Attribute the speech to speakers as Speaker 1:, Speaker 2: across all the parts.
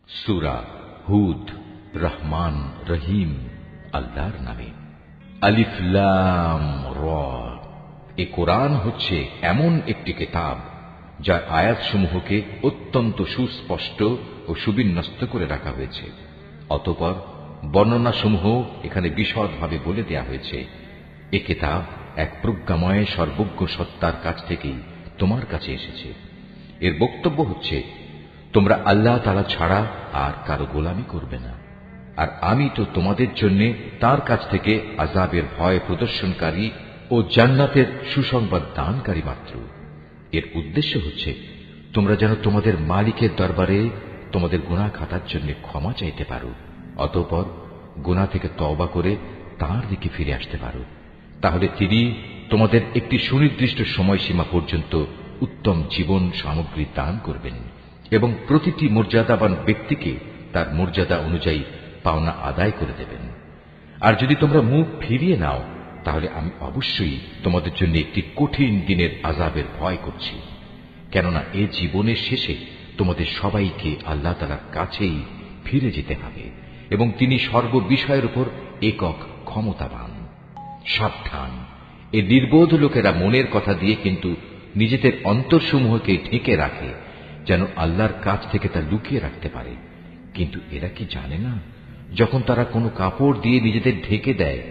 Speaker 1: সূরা হুদ। রহমান রহিম আল্লাহর নামে। আলিফ লাম র। এ কোরআন হচ্ছে এমন একটি কিতাব যার আয়াতসমূহকে অত্যন্ত সুস্পষ্ট ও সুবিন্যস্ত করে রাখা হয়েছে। অতঃপর বর্ণনাসমূহ এখানে বিশদভাবে বলে দেয়া হয়েছে। এ কিতাব এক প্রজ্ঞাময় সর্বজ্ঞ সত্তার কাছ থেকেই তোমার কাছে এসেছে। এর বক্তব্য হচ্ছে, তোমরা আল্লাহ তাআলা ছাড়া আর কারো গোলামি করবে না, আর আমি তো তোমাদের জন্য তার কাছ থেকে আযাবের ভয় প্রদর্শনকারী ও জান্নাতের সুসংবাদ দানকারী মাত্র। এর উদ্দেশ্য হচ্ছে তোমরা যেন তোমাদের মালিকের দরবারে তোমাদের গুনাহ খাতার জন্য ক্ষমা চাইতে পারো, অতঃপর গুনাহ থেকে তওবা করে তাঁর দিকে ফিরে আসতে পারো। তাহলে তিনি তোমাদের একটি সুনির্দিষ্ট সময়সীমা পর্যন্ত উত্তম জীবন সামগ্রী দান করবেন এবং প্রতিটি মর্যাদাবান ব্যক্তিকে তার মর্যাদা অনুযায়ী পাওনা আদায় করে দেবেন। আর যদি তোমরা মুখ ফিরিয়ে নাও, তাহলে আমি অবশ্যই তোমাদের জন্য একটি কঠিন দিনের আযাবের ভয় করছি। কেননা এ জীবনের শেষে তোমাদের সবাইকে আল্লাহ তাআলার কাছেই ফিরে যেতে হবে এবং তিনি সর্ববিষয়ের উপর একক ক্ষমতাবান। সাবধান, এ নির্বোধ লোকেরা মনের কথা দিয়ে কিন্তু নিজেদের অন্তরসমূহকে ঢেকে রাখে, যেন আল্লাহর কাছ থেকে তা লুকিয়ে রাখতে পারে। কিন্তু এরা কি জানে না, যখন তারা কোনো কাপড় দিয়ে নিজেদের ঢেকে দেয়,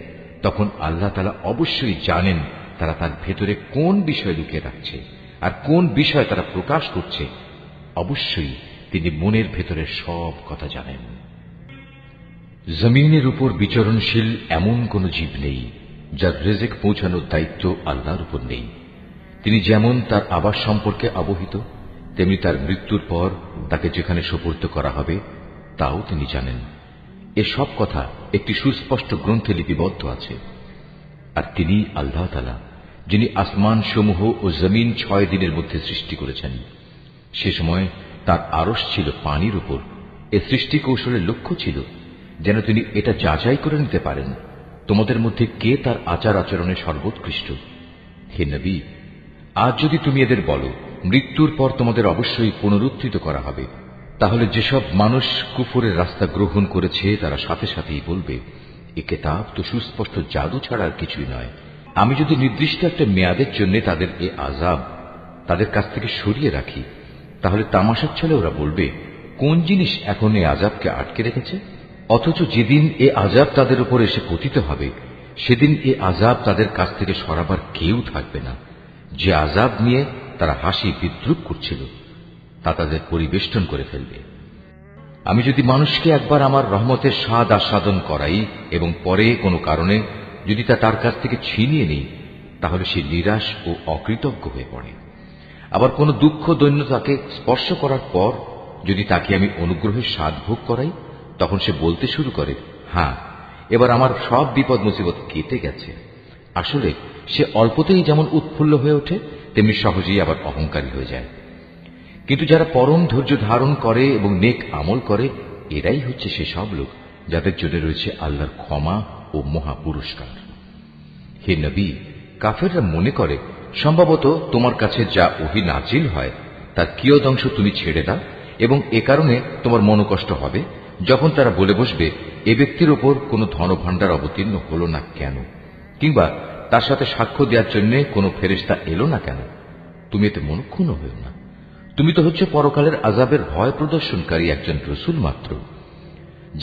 Speaker 1: তখন আল্লাহ তাআলা অবশ্যই জানেন তারা তার ভেতরে কোন বিষয় লুকিয়ে রাখছে আর কোন বিষয় তারা প্রকাশ করছে। অবশ্যই তিনি মনের ভেতরে সব কথা জানেন। জমিনের উপর বিচরণশীল এমন কোন জীব নেই যার রিজিক পৌঁছানোর দায়িত্ব আল্লাহর উপর নেই। তিনি যেমন তার আবাস সম্পর্কে অবহিত, তেমনি তার মৃত্যুর পর তাকে যেখানে সোপর্দ করা হবে তাও তিনি জানেন। এসব কথা একটি সুস্পষ্ট গ্রন্থে লিপিবদ্ধ আছে। আর তিনি আল্লাহ তাআলা, যিনি আসমান সমূহ ও জমিন 6 দিনের মধ্যে সৃষ্টি করেছেন। সে সময় তার আরশ ছিল পানির উপর। এ সৃষ্টি কৌশলের লক্ষ্য ছিল যেন তিনি এটা যাচাই করে নিতে পারেন তোমাদের মধ্যে কে তার আচার আচরণে সর্বোৎকৃষ্ট। হে নবী, আজ যদি তুমি এদের বলো মৃত্যুর পর তোমাদের অবশ্যই পুনরুত্থিত করা হবে, তাহলে যেসব মানুষ কুফরের রাস্তা গ্রহণ করেছে তারা সাথে সাথেই বলবে, এ কিতাব তো সুস্পষ্ট জাদু ছাড়া আর কিছুই নয়। আমি যদি নির্দিষ্ট একটা মেয়াদের জন্য তাদের এ আযাব তাদের কাছ থেকে সরিয়ে রাখি, তাহলে তামাশার ছলে ওরা বলবে, কোন জিনিস এখন এ আযাবকে আটকে রেখেছে? অথচ যেদিন এ আযাব তাদের উপর এসে পতিত হবে, সেদিন এ আযাব তাদের কাছ থেকে সরাবার কেউ থাকবে না। যে আযাব নিয়ে তারা হাসি বিদ্রুপ করছিল তা তাদের পরিবেষ্টন করে ফেলবে। আমি যদি মানুষকে একবার আমার রহমতের স্বাদ আস্বাদন করাই এবং পরে কোনো কারণে যদি তা তার কাছ থেকে ছিনিয়ে নিই, তাহলে সে নিরাশ ও অকৃতজ্ঞ হয়ে পড়ে। আবার কোনো দুঃখ দৈন্য তাকে স্পর্শ করার পর যদি তাকে আমি অনুগ্রহের স্বাদ ভোগ করাই, তখন সে বলতে শুরু করে, হ্যাঁ, এবার আমার সব বিপদ মুসিবত কেটে গেছে। আসলে সে অল্পতেই যেমন উৎফুল্ল হয়ে ওঠে, তেমনি সহজেই আবার অহংকারী হয়ে যায়। কিন্তু যারা পরম ধৈর্য ধারণ করে এবং নেক আমল করে, এরাই হচ্ছে সেসব লোক যাদের জন্য রয়েছে আল্লাহর ক্ষমা ও মহা পুরস্কার। হে নবী, কাফেররা মনে করে সম্ভবত তোমার কাছে যা ওহী নাজিল হয় তার কিয়দংশ তুমি ছেড়ে দাও এবং এ কারণে তোমার মনোকষ্ট হবে যখন তারা বলে বসবে, এ ব্যক্তির ওপর কোনো ধনভাণ্ডার অবতীর্ণ হল না কেন, কিংবা তার সাথে সাক্ষ্য দেওয়ার জন্য কোনো ফেরেশতা এলো না কেন। তুমি এতে মনক্ষুণ্ণ হও না। তুমি তো হচ্ছে পরকালের আযাবের ভয় প্রদর্শনকারী একজন রসুল মাত্র।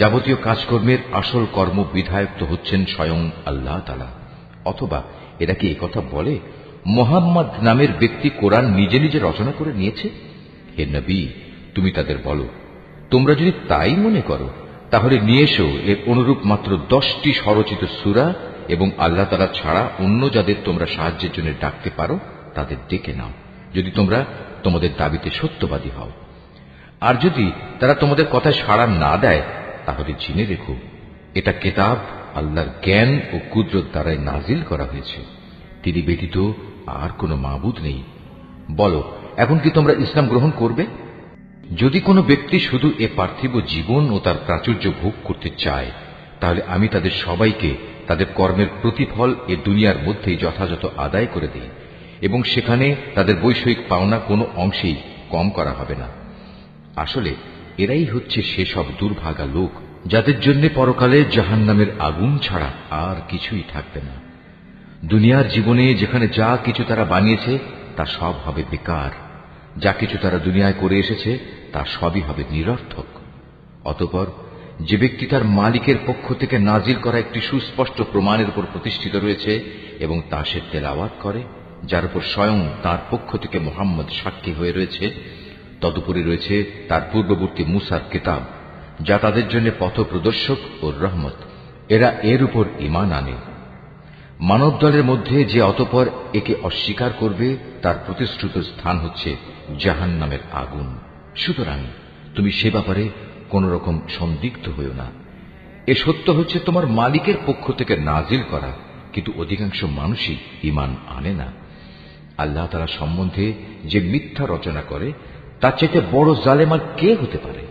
Speaker 1: যাবতীয় কাজকর্মের আসল কর্ম বিধায়ক তো হচ্ছেন স্বয়ং আল্লাহ তাআলা। অথবা এরা কি একথা বলে মুহাম্মদ নামের ব্যক্তি কোরআন নিজে নিজে রচনা করে নিয়েছে? হে নবী, তুমি তাদের বলো, তোমরা যদি তাই মনে করো তাহলে নিয়ে এসো এর অনুরূপ মাত্র 10টি স্বরচিত সূরা এবং আল্লাহ তাআলা ছাড়া অন্য যাদের তোমরা সাহায্যের জন্য ডাকতে পারো তাদের ডেকে নাও, যদি তোমরা তোমাদের দাবিতে সত্যবাদী হও। আর যদি তারা তোমাদের কথায় সাড়া না দেয়, তাহলে জেনে রেখো এটা কিতাব আল্লাহর জ্ঞান ও কুদরত দ্বারাই নাজিল করা হয়েছে। তিনি ব্যতীত আর কোনো মাবুদ নেই। বলো, এখন কি তোমরা ইসলাম গ্রহণ করবে? যদি কোনো ব্যক্তি শুধু এ পার্থিব জীবন ও তার প্রাচুর্য ভোগ করতে চায়, তাহলে আমি তাদের সবাইকে তাদের কর্মের প্রতিফল এ দুনিয়ার মধ্যেই যথাযথ আদায় করে দিই এবং সেখানে তাদের বৈষয়িক পাওনা কোনো অংশেই কম করা হবে না। আসলে এরাই হচ্ছে সেসব দুর্ভাগা লোক যাদের জন্য পরকালে জাহান্নামের আগুন ছাড়া আর কিছুই থাকবে না। দুনিয়ার জীবনে যেখানে যা কিছু তারা বানিয়েছে তা সব হবে বেকার, যা কিছু তারা দুনিয়ায় করে এসেছে তা সবই হবে নিরর্থক। অতঃপর যে ব্যক্তি তার মালিকের পক্ষ থেকে নাজিল করা একটি সুস্পষ্ট প্রমাণের উপর প্রতিষ্ঠিত রয়েছে এবং তা সে তেলাওয়াত করে, যার উপর স্বয়ং তার পক্ষ থেকে মুহাম্মদ সাক্ষী হয়ে রয়েছে, তদুপরি রয়েছে তার পূর্ববর্তী মুসার কিতাব, যা তাদের জন্য পথ প্রদর্শক ও রহমত, এরা এর উপর ঈমান আনে। মানব দলের মধ্যে যে অতঃপর একে অস্বীকার করবে তার প্রতিশ্রুত স্থান হচ্ছে জাহান্নামের আগুন। সুতরাং তুমি সে ব্যাপারে কোন রকম সন্দিগ্ধ হইও না। এ সত্য হচ্ছে তোমার মালিকের পক্ষ থেকে নাজিল করা, কিন্তু অধিকাংশ মানুষই ঈমান আনে না। আল্লাহ তাআলা সম্বন্ধে যে মিথ্যা রচনা করে তার চাইতে বড় জালেম আর কে হতে পারে?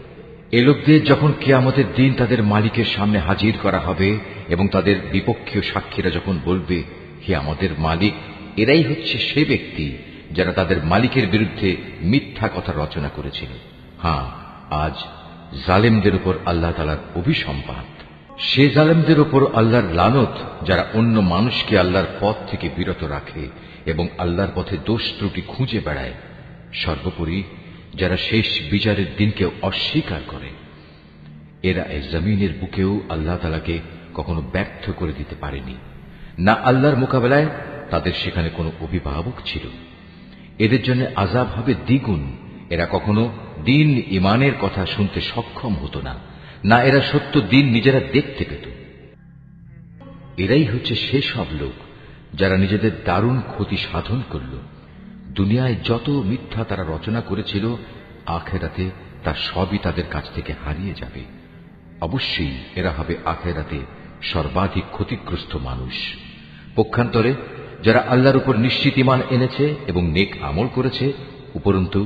Speaker 1: এ লোকদের যখন কিয়ামতের দিন তাদের মালিকের সামনে হাজির করা হবে এবং তাদের বিপক্ষীয় সাক্ষীরা যখন বলবে, হে আমাদের মালিক, এরাই হচ্ছে সে ব্যক্তি যারা তাদের মালিকের বিরুদ্ধে মিথ্যা কথা রচনা করেছিল। হ্যাঁ, আজ জালেমদের উপর আল্লাহ তাআলার অভিসম্পাত। সে জালেমদের উপর আল্লাহর লানত যারা অন্য মানুষকে আল্লাহর পথ থেকে বিরত রাখে এবং আল্লাহর পথে দোষ ত্রুটি খুঁজে বেড়ায়। সর্বোপরি যারা শেষ বিচারের দিনকে অস্বীকার করে। এরা এই জমিনের বুকেও আল্লাহ তাআলাকে কখনো ব্যর্থ করে দিতে পারেনি, না আল্লাহর মোকাবেলায় তাদের সেখানে কোনো অভিভাবক ছিল। এদের জন্য আযাব হবে দ্বিগুণ। এরা কখনো দিন ঈমানের কথা শুনতে সক্ষম হতো না, না এরা সত্য দিন নিজেরা দেখতে পেত। এরাই হচ্ছে সেসব লোক যারা নিজেদের দারুণ ক্ষতি সাধন করল। দুনিয়ায় যত মিথ্যা তারা রচনা করেছিল, আখেরাতে তার সবই তাদের কাছ থেকে হারিয়ে যাবে। অবশ্যই এরা হবে আখেরাতে সর্বাধিক ক্ষতিগ্রস্ত মানুষ। পক্ষান্তরে যারা আল্লাহর উপর নিশ্চিত ঈমান এনেছে এবং নেক আমল করেছে, উপরন্তু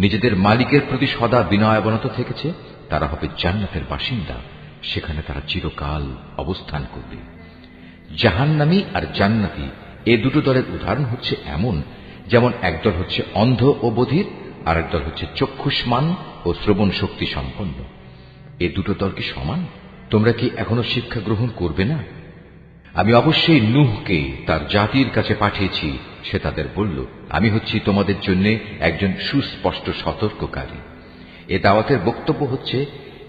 Speaker 1: নিজেদের মালিকের প্রতি সদা বিনয়াবনত থেকেছে, তারা হবে জান্নাতের বাসিন্দা। সেখানে তারা চিরকাল অবস্থান করবে। জাহান্নামী আর জান্নাতি এ দুটো দলের উদাহরণ হচ্ছে এমন, যেমন একদল হচ্ছে অন্ধ ও বধির, আর একদল হচ্ছে চক্ষুষ্মান ও শ্রবণ শক্তি সম্পন্ন। এ দুটো দল কি সমান? তোমরা কি এখনো শিক্ষা গ্রহণ করবে না? আমি অবশ্যই নূহকে তার জাতির কাছে পাঠিয়েছি। সে তাদের বলল, আমি হচ্ছি তোমাদের জন্য একজন সুস্পষ্ট সতর্ককারী। এ দাওয়াতের বক্তব্য হচ্ছে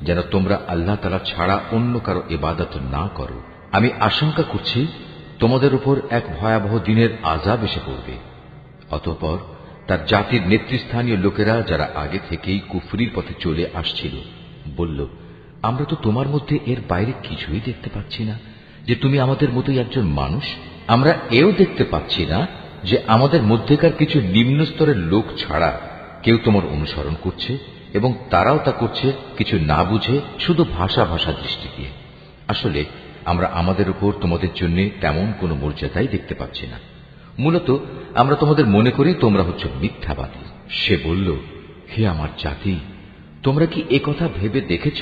Speaker 1: যেন তোমরা আল্লাহ তাআলা ছাড়া অন্য কারো ইবাদত না করো। আমি আশঙ্কা করছি তোমাদের উপর এক ভয়াবহ দিনের আযাব এসে পড়বে। অতঃপর তার জাতির নেতৃস্থানীয় লোকেরা, যারা আগে থেকেই কুফরির পথে চলে আসছিল, বলল, আমরা তো তোমার মধ্যে এর বাইরে কিছুই দেখতে পাচ্ছি না যে তুমি আমাদের মতোই একজন মানুষ। আমরা এও দেখতে পাচ্ছি না যে আমাদের মধ্যেকার কিছু নিম্ন স্তরের লোক ছাড়া কেউ তোমার অনুসরণ করছে, এবং তারাও তা করছে কিছু না বুঝে, শুধু ভাষা দৃষ্টি দিয়ে। আসলে আমরা আমাদের উপর তোমাদের জন্য তেমন কোনো মর্যাদাই দেখতে পাচ্ছি না। মূলত আমরা তোমাদের মনে করি তোমরা হচ্ছে মিথ্যাবাদী। সে বলল, হে আমার জাতি, তোমরা কি একথা ভেবে দেখেছ,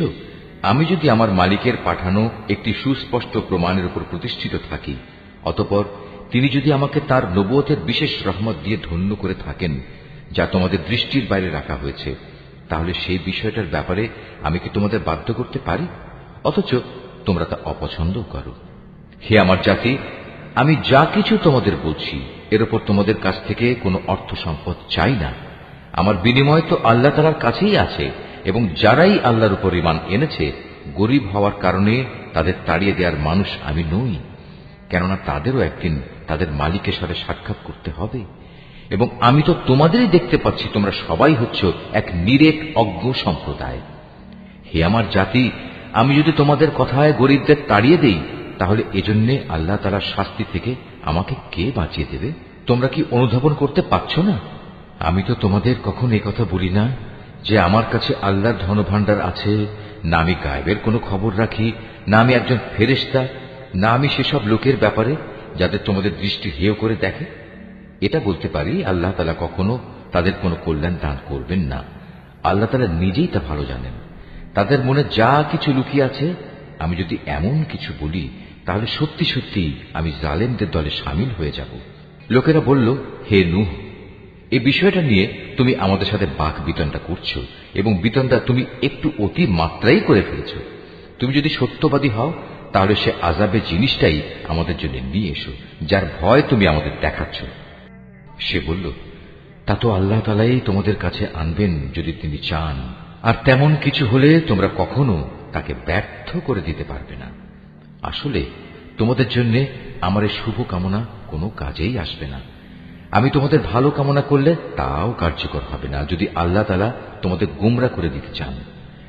Speaker 1: আমি যদি আমার মালিকের পাঠানো একটি সুস্পষ্ট প্রমাণের উপর প্রতিষ্ঠিত থাকি, অতঃপর তিনি যদি আমাকে তার নবুয়তের বিশেষ রহমত দিয়ে ধন্য করে থাকেন, যা তোমাদের দৃষ্টির বাইরে রাখা হয়েছে, তাহলে সেই বিষয়টার ব্যাপারে আমি কি তোমাদের বাধ্য করতে পারি? অথচ তোমরা তা অপছন্দ করো। হে আমার জাতি, আমি যা কিছু তোমাদের বলছি এর উপর তোমাদের কাছ থেকে কোনো অর্থ সম্পদ চাই না। আমার বিনিময় তো আল্লাহ তাআলার কাছেই আছে, এবং যারাই আল্লাহর উপর ঈমান এনেছে, গরীব হওয়ার কারণে তাদের তাড়িয়ে দেওয়ার মানুষ আমি নই। কেননা তাদেরও একদিন তাদের মালিকের সাথে সাক্ষাৎ করতে হবে, এবং আমি তো তোমাদেরই দেখতে পাচ্ছি তোমরা সবাই হচ্ছ এক নিরেক অজ্ঞ সম্প্রদায়। হে আমার জাতি, আমি যদি তোমাদের কথায় গরীবদের তাড়িয়ে দেই, তাহলে এজন্যে আল্লাহ তাআলার শাস্তি থেকে আমাকে কে বাঁচিয়ে দেবে? তোমরা কি অনুধাবন করতে পারছ না? আমি তো তোমাদের কখন এই কথা বলি না যে আমার কাছে আল্লাহর ধনভাণ্ডার আছে, না আমি গায়েবের কোনো খবর রাখি, না আমি একজন ফেরেশতা, না আমি সেসব লোকের ব্যাপারে যাদের তোমাদের দৃষ্টি হেয় করে দেখে। এটা বলতে পারি, আল্লাহ তাআলা কখনো তাদের কোনো কল্যাণ দান করবেন না। আল্লাহ তাআলা নিজেই তা ভালো জানেন। তাদের মনে যা কিছু লুকিয়ে আছে, আমি যদি এমন কিছু বলি, তাহলে সত্যি সত্যি আমি জালেমদের দলে শামিল হয়ে যাব। লোকেরা বলল, হে নূহ, এই বিষয়টা নিয়ে তুমি আমাদের সাথে বাক বিতণ্ডা করছো এবং বিতণ্ডা তুমি একটু অতি মাত্রাই করে ফেলেছ। তুমি যদি সত্যবাদী হও তাহলে সে আযাবের জিনিসটাই আমাদের জন্য নিয়ে এসো, যার ভয় তুমি আমাদের দেখাচ্ছ। সে বলল, তা তো আল্লাহ তাআলাই তোমাদের কাছে আনবেন যদি তিনি চান, আর তেমন কিছু হলে তোমরা কখনো তাকে ব্যর্থ করে দিতে পারবে না। আসলে তোমাদের জন্য আমার এই শুভ কামনা কোনো কাজেই আসবে না। আমি তোমাদের ভালো কামনা করলে তাও কার্যকর হবে না যদি আল্লাহ তাআলা তোমাদের গোমরা করে দিতে চান,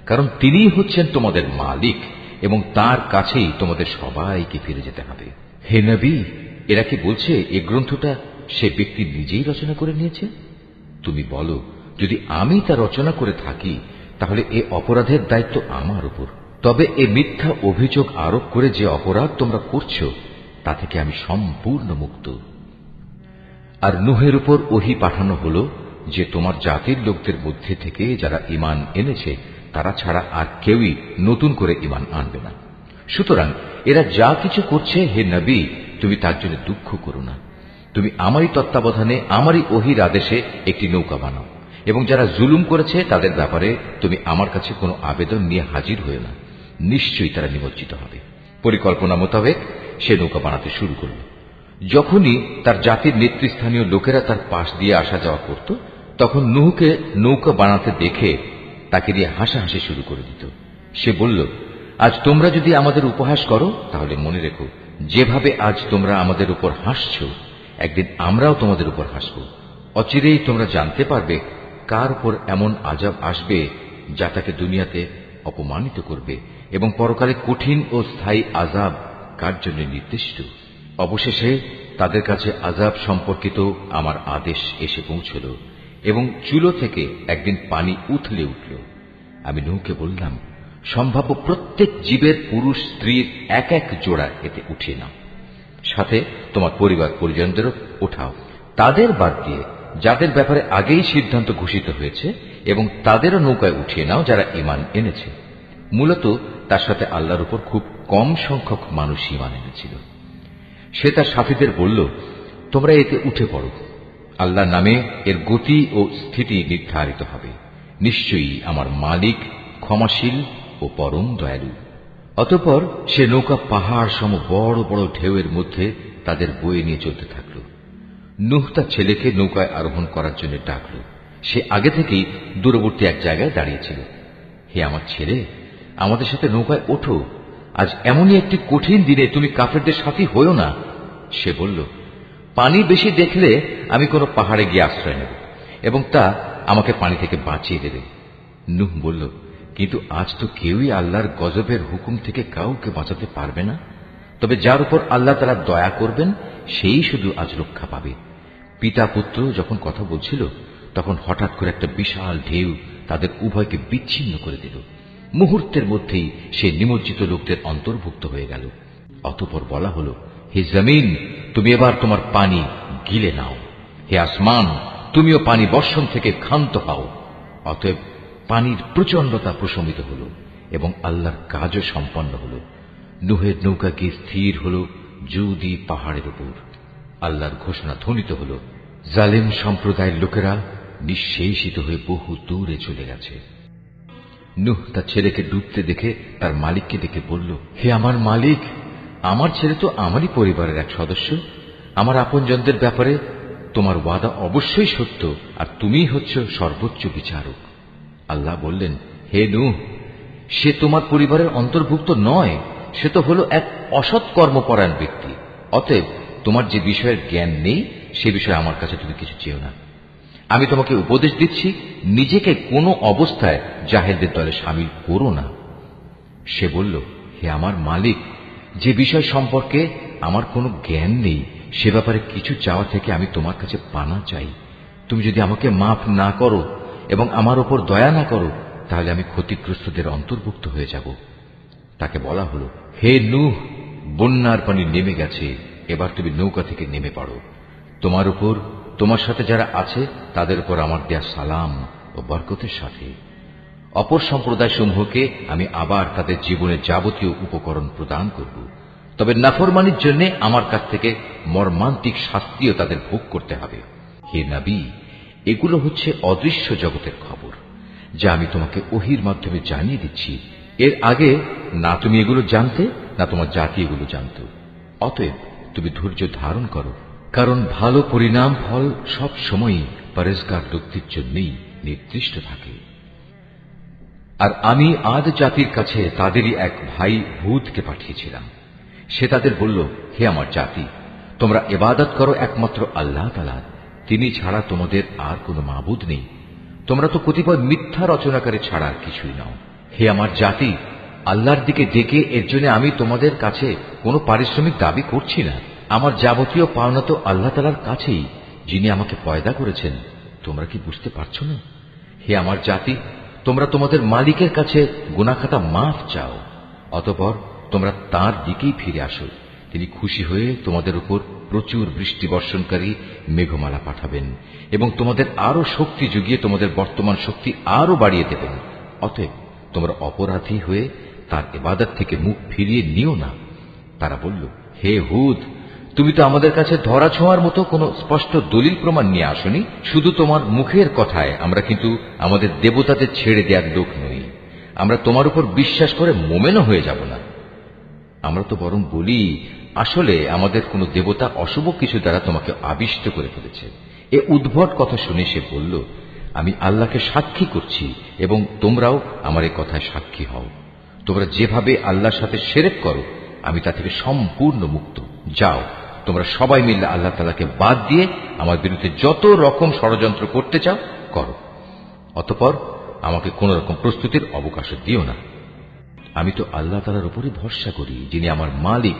Speaker 1: কারণ তিনিই হচ্ছেন তোমাদের মালিক এবং তার কাছেই তোমাদের সবাইকে ফিরে যেতে হবে। হে নবী, এরা কি বলছে এই গ্রন্থটা সে ব্যক্তি নিজেই রচনা করে নিয়েছে? তুমি বলো, যদি আমি তা রচনা করে থাকি তাহলে এ অপরাধের দায়িত্ব আমার উপর। তবে এ মিথ্যা অভিযোগ আরোপ করে যে অপরাধ তোমরা করছো তা থেকে আমি সম্পূর্ণ মুক্ত। আর নূহের উপর ওহী পাঠানো হলো যে তোমার জাতির লোকদের মধ্যে থেকে যারা ঈমান এনেছে তারা ছাড়া আর কেউই নতুন করে ঈমান আনবে না। সুতরাং এরা যা কিছু করছে, হে নবী, তুমি তার জন্য দুঃখ করো না। তুমি আমারই তত্ত্বাবধানে আমারই ওহীর আদেশে একটি নৌকা বানাও এবং যারা জুলুম করেছে তাদের ব্যাপারে তুমি আমার কাছে কোনো আবেদন নিয়ে হাজির হয়ে না, নিশ্চয়ই তারা নিমজ্জিত হবে। পরিকল্পনা মোতাবেক সে নৌকা বানাতে শুরু করল। যখনই তার জাতির নেতৃস্থানীয় লোকেরা তার পাশ দিয়ে আসা যাওয়া করত, তখন নূহকে নৌকা বানাতে দেখে তাকে দিয়ে হাসাহাসি শুরু করে দিত। সে বলল, আজ তোমরা যদি আমাদের উপহাস করো তাহলে মনে রেখো, যেভাবে আজ তোমরা আমাদের উপর হাসছ একদিন আমরাও তোমাদের উপর হাসব। অচিরেই তোমরা জানতে পারবে কার উপর এমন আযাব আসবে যা তাকে দুনিয়াতে অপমানিত করবে এবং পরকালে কঠিন ও স্থায়ী আযাব কার জন্য নির্দিষ্ট। অবশেষে তাদের কাছে আযাব সম্পর্কিত আমার আদেশ এসে পৌঁছল এবং চুলো থেকে একদিন পানি উথলে উঠল। আমি নূহকে বললাম, সম্ভাব্য প্রত্যেক জীবের পুরুষ স্ত্রীর এক এক জোড়া এতে উঠিয়ে নাও, সাথে তোমার পরিবার পরিজনদেরও ওঠাও, তাদের বাদ দিয়ে যাদের ব্যাপারে আগেই সিদ্ধান্ত ঘোষিত হয়েছে, এবং তাদেরও নৌকায় উঠিয়ে নাও যারা ঈমান এনেছে। মূলত তার সাথে আল্লাহর উপর খুব কম সংখ্যক মানুষ ঈমান এনেছিল। সে তার সাথীদের বলল, তোমরা এতে উঠে পড়ো, আল্লাহর নামে এর গতি ও স্থিতি নির্ধারিত হবে। নিশ্চয়ই আমার মালিক ক্ষমাশীল ও পরম দয়ালু। অতঃপর সে নৌকা পাহাড় সম বড় বড় ঢেউয়ের মধ্যে তাদের বয়ে নিয়ে চলতে থাকল। নূহ তার ছেলেকে নৌকায় আরোহণ করার জন্য ডাকল। সে আগে থেকেই দূরবর্তী এক জায়গায় দাঁড়িয়েছিল। হে আমার ছেলে, আমাদের সাথে নৌকায় ওঠো, আজ এমনই একটি কঠিন দিনে তুমি কাফেরদের সাথী হইও না। সে বলল, পানি বেশি দেখলে আমি কোনো পাহাড়ে গিয়ে আশ্রয় নেব এবং তা আমাকে পানি থেকে বাঁচিয়ে দেবে। নূহ বলল, কিন্তু আজ তো কেউই আল্লাহর গজবের হুকুম থেকে কাউকে বাঁচাতে পারবে না, তবে যার উপর আল্লাহ তাআলা দয়া করবেন সেই শুধু আজ রক্ষা পাবে। পিতা পুত্র যখন কথা বলছিল তখন হঠাৎ করে একটা বিশাল ঢেউ তাদের উভয়কে বিচ্ছিন্ন করে দিল। মুহূর্তের মধ্যেই সে নিমজ্জিত লোকদের অন্তর্ভুক্ত হয়ে গেল। অতঃপর বলা হলো, হে জমিন, তুমি এবার তোমার পানি গিলে নাও। হে আসমান, তুমিও পানি বর্ষণ থেকে ক্ষান্ত হও। অতএব পানির প্রচণ্ডতা প্রশমিত হল এবং আল্লাহর কাজও সম্পন্ন হল। নূহের নৌকা গিয়ে স্থির হল জুদি পাহাড়ের উপর। আল্লাহর ঘোষণা ধ্বনিত হল, জালেম সম্প্রদায়ের লোকেরা নিঃশেষিত হয়ে বহু দূরে চলে গেছে। নূহ তার ছেলেকে ডুবতে দেখে তার মালিককে ডেকে বলল, হে আমার মালিক, আমার ছেলে তো আমারই পরিবারের এক সদস্য। আমার আপনজনদের ব্যাপারে তোমার ওয়াদা অবশ্যই সত্য, আর তুমিই হচ্ছ সর্বোচ্চ বিচারক। আল্লাহ বললেন, হে নূহ, সে তোমার পরিবারের অন্তর্ভুক্ত নয়, সে তো হল এক অসৎ কর্মপরায়ণ ব্যক্তি। অতএব তোমার যে বিষয়ের জ্ঞান নেই সে বিষয়ে আমার কাছে তুমি কিছু চেও না। আমি তোমাকে উপদেশ দিচ্ছি, নিজেকে কোনো অবস্থায় জাহেলদের দলে শামিল করো না। সে বলল, হে আমার মালিক, যে বিষয় সম্পর্কে আমার কোনো জ্ঞান নেই সে ব্যাপারে কিছু চাওয়া থেকে আমি তোমার কাছে পানা চাই। তুমি যদি আমাকে মাফ না করো এবং আমার ওপর দয়া না করো তাহলে আমি ক্ষতিগ্রস্তদের অন্তর্ভুক্ত হয়ে যাব। তাকে বলা হলো, হে নূহ, বন্যার পানি নেমে গেছে, এবার তুমি নৌকা থেকে নেমে পড়ো। তোমার উপর, তোমার সাথে যারা আছে তাদের উপর আমার দেয়া সালাম ও বরকতের সাথে। অপর সম্প্রদায় সমূহকে আমি আবার তাদের জীবনের যাবতীয় উপকরণ প্রদান করব, তবে নাফরমানির জন্য আমার কাছ থেকে মর্মান্তিক শাস্তিও তাদের ভোগ করতে হবে। হে নবী, এগুলো হচ্ছে অদৃশ্য জগতের খবর, যা আমি তোমাকে ওহীর মাধ্যমে জানিয়ে দিচ্ছি। এর আগে না তুমি এগুলো জানতে, না তোমার জাতি এগুলো জানত। অতএব তুমি ধৈর্য ধারণ করো, কারণ ভালো পরিণাম ফল সব সময়ই পরেজগার লোকদের জন্যই নির্দিষ্ট থাকে। আর আমি আদ জাতির কাছে তাদেরই এক ভাই হুদকে পাঠিয়েছিলাম। সে তাদের বলল, হে আমার জাতি, তোমরা ইবাদত করো একমাত্র আল্লাহ তাআলার, তিনি ছাড়া তোমাদের আর কোনো মাবুদ নেই। তোমরা তো কতিপয় মিথ্যা রচনাকারী ছাড়া আর কিছুই নাও। হে আমার জাতি, আল্লাহর দিকে ডেকে এর জন্য আমি তোমাদের কাছে কোনো পারিশ্রমিক দাবি করছি না। আমার যাবতীয় পাওনা তো আল্লাহ তাআলার কাছেই, যিনি আমাকে পয়দা করেছেন। তোমরা কি বুঝতে পারছো না? হে আমার জাতি, তোমরা তোমাদের মালিকের কাছে গুনাহখাতা মাফ চাও, অতঃপর তোমরা তাঁর দিকেই ফিরে আসো। তিনি খুশি হয়ে তোমাদের উপর প্রচুর বৃষ্টি বর্ষণকারী মেঘমালা পাঠাবেন এবং তোমাদের আরো শক্তি যুগিয়ে তোমাদের বর্তমান শক্তি আরো বাড়িয়ে দেবেন। অতএব তোমরা অপরাধী হয়ে তার ইবাদত থেকে মুখ ফিরিয়ে নিও না। তারা বলল, হে হুদ, তুমি তো আমাদের কাছে ধরা ছোঁয়ার মতো কোনো স্পষ্ট দলিল প্রমাণ নিয়ে আসনি। শুধু তোমার মুখের কথায় আমরা কিন্তু আমাদের দেবতাদের ছেড়ে দেওয়ার লোক নই। আমরা তোমার উপর বিশ্বাস করে মোমেনও হয়ে যাব না। আমরা তো বরং বলি, আসলে আমাদের কোন দেবতা অশুভ কিছু দ্বারা তোমাকে আবিষ্ট করে ফেলেছে। এ উদ্ভট কথা শুনে সে বলল, আমি আল্লাহকে সাক্ষী করছি এবং তোমরাও আমার এ কথায় সাক্ষী হও। তোমরা যেভাবে আল্লাহর সাথে শিরক করো, আমি তা থেকে সম্পূর্ণ মুক্ত। যাও, তোমরা সবাই মিলে আল্লাহ তাআলাকে বাদ দিয়ে আমার বিরুদ্ধে যত রকম ষড়যন্ত্র করতে চাও করো, অতঃপর আমাকে কোন রকম প্রস্তুতির অবকাশ দিও না। আমি তো আল্লাহ তাআলার উপরই ভরসা করি, যিনি আমার মালিক,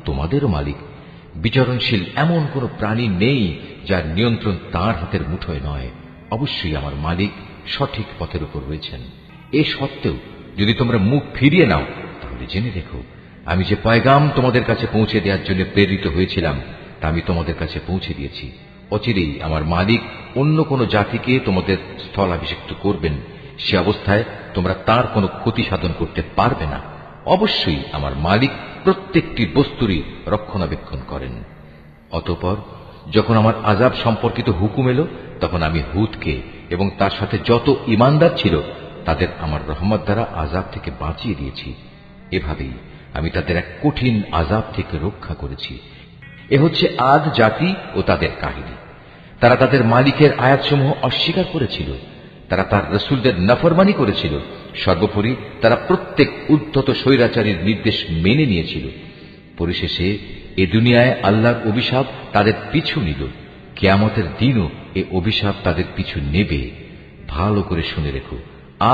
Speaker 1: তোমাদেরও মালিক। বিচরণশীল এমন কোন প্রাণী নেই যার নিয়ন্ত্রণ তাঁর হাতের মুঠোয় নয়। অবশ্যই আমার মালিক সঠিক পথের উপর রয়েছেন। এ সত্ত্বেও যদি তোমরা মুখ ফিরিয়ে নাও, তাহলে জেনে রেখো, আমি যে পয়গাম তোমাদের কাছে পৌঁছে দেওয়ার জন্য প্রেরিত হয়েছিলাম তা আমি তোমাদের কাছে পৌঁছে দিয়েছি। অচিরেই আমার মালিক অন্য কোন জাতিকে তোমাদের স্থলাভিষিক্ত করবেন। সে অবস্থায় তোমরা তার কোনো ক্ষতি সাধন করতে পারবে না। অবশ্যই আমার মালিক প্রত্যেকটি বস্তুরই রক্ষণাবেক্ষণ করেন। অতঃপর যখন আমার আযাব সম্পর্কিত হুকুম এলো, তখন আমি হুদকে এবং তার সাথে যত ঈমানদার ছিল তাদের আমার রহমত দ্বারা আযাব থেকে বাঁচিয়ে দিয়েছি। এভাবেই আমি তাদের এক কঠিন আযাব থেকে রক্ষা করেছি। এ হচ্ছে আদ জাতি ও তাদের কাহিনী। তারা তাদের মালিকের আয়াতসমূহ অস্বীকার করেছিল, তারা তার রাসূলদের নাফরমানি করেছিল। সর্বোপরি তারা প্রত্যেক উদ্ধত স্বৈরাচারীর নির্দেশ মেনে নিয়েছিল। পরিশেষে এ দুনিয়ায় আল্লাহর অভিশাপ তাদের পিছু নিল, কিয়ামতের দিনও এ অভিশাপ তাদের পিছু নেবে। ভালো করে শুনে রেখো,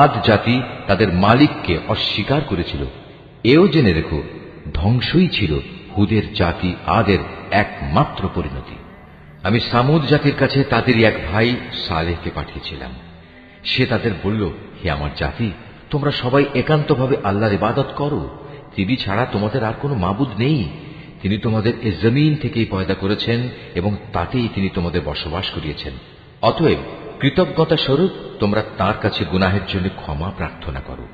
Speaker 1: আদ জাতি তাদের মালিককে অস্বীকার করেছিল। এও জেনে রেখো, ধ্বংসই ছিল হুদের জাতি আদের একমাত্র পরিণতি। আমি সামুদ জাতির কাছে তাদেরই এক ভাই সালেহকে পাঠিয়েছিলাম। সে তাদের বলল, হে আমার জাতি, তোমরা সবাই একান্তভাবে আল্লাহর ইবাদত করো। তিনি ছাড়া তোমাদের আর কোনো মাবুদ নেই। তিনি তোমাদের এ জমিন থেকেই পয়দা করেছেন এবং তাতেই তিনি তোমাদের বসবাস করিয়েছেন। অতএব কৃতজ্ঞতা স্বরূপ তোমরা তাঁর কাছে গুনাহের জন্য ক্ষমা প্রার্থনা করো,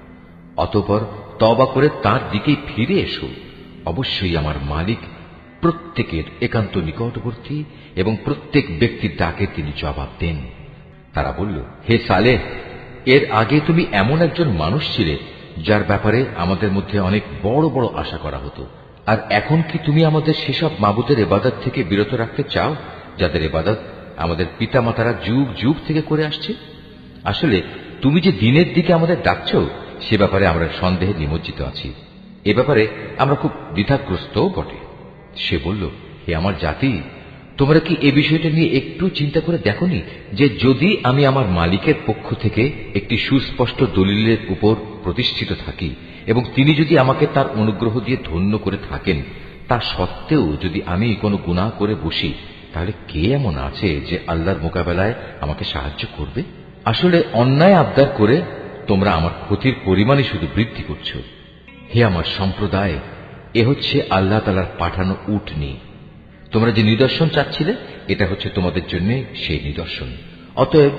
Speaker 1: অতঃপর তওবা করে তাঁর দিকেই ফিরে এসো। অবশ্যই আমার মালিক প্রত্যেকের একান্ত নিকটবর্তী এবং প্রত্যেক ব্যক্তির ডাকে তিনি জবাব দেন। তারা বলল, হে সালেহ, এর আগে তুমি এমন একজন মানুষ ছিলে যার ব্যাপারে আমাদের মধ্যে অনেক বড় বড় আশা করা হতো। আর এখন কি তুমি আমাদের সেসব মাবুদের ইবাদত থেকে বিরত রাখতে চাও যাদের ইবাদত আমাদের পিতামাতারা যুগ যুগ থেকে করে আসছে? আসলে তুমি যে দিনের দিকে আমাদের ডাকছ, সে ব্যাপারে আমরা সন্দেহে নিমজ্জিত আছি। এ ব্যাপারে আমরা খুব দ্বিধাগ্রস্তও বটে। সে বলল, হে আমার জাতি, তোমরা কি এ বিষয়টা নিয়ে একটু চিন্তা করে দেখোনি যে যদি আমি আমার মালিকের পক্ষ থেকে একটি সুস্পষ্ট দলিলের উপর প্রতিষ্ঠিত থাকি এবং তিনি যদি আমাকে তার অনুগ্রহ দিয়ে ধন্য করে থাকেন, তা সত্ত্বেও যদি আমি কোনো গুনাহ করে বসি, তাহলে কে এমন আছে যে আল্লাহর মোকাবেলায় আমাকে সাহায্য করবে? আসলে অন্যায় আবদার করে তোমরা আমার ক্ষতির পরিমাণই শুধু বৃদ্ধি করছো। হে আমার সম্প্রদায়, এ হচ্ছে আল্লাহ তাআলার পাঠানো উটনী। তোমরা যে নিদর্শন চাচ্ছিলে, এটা হচ্ছে তোমাদের জন্য সেই নিদর্শন। অতএব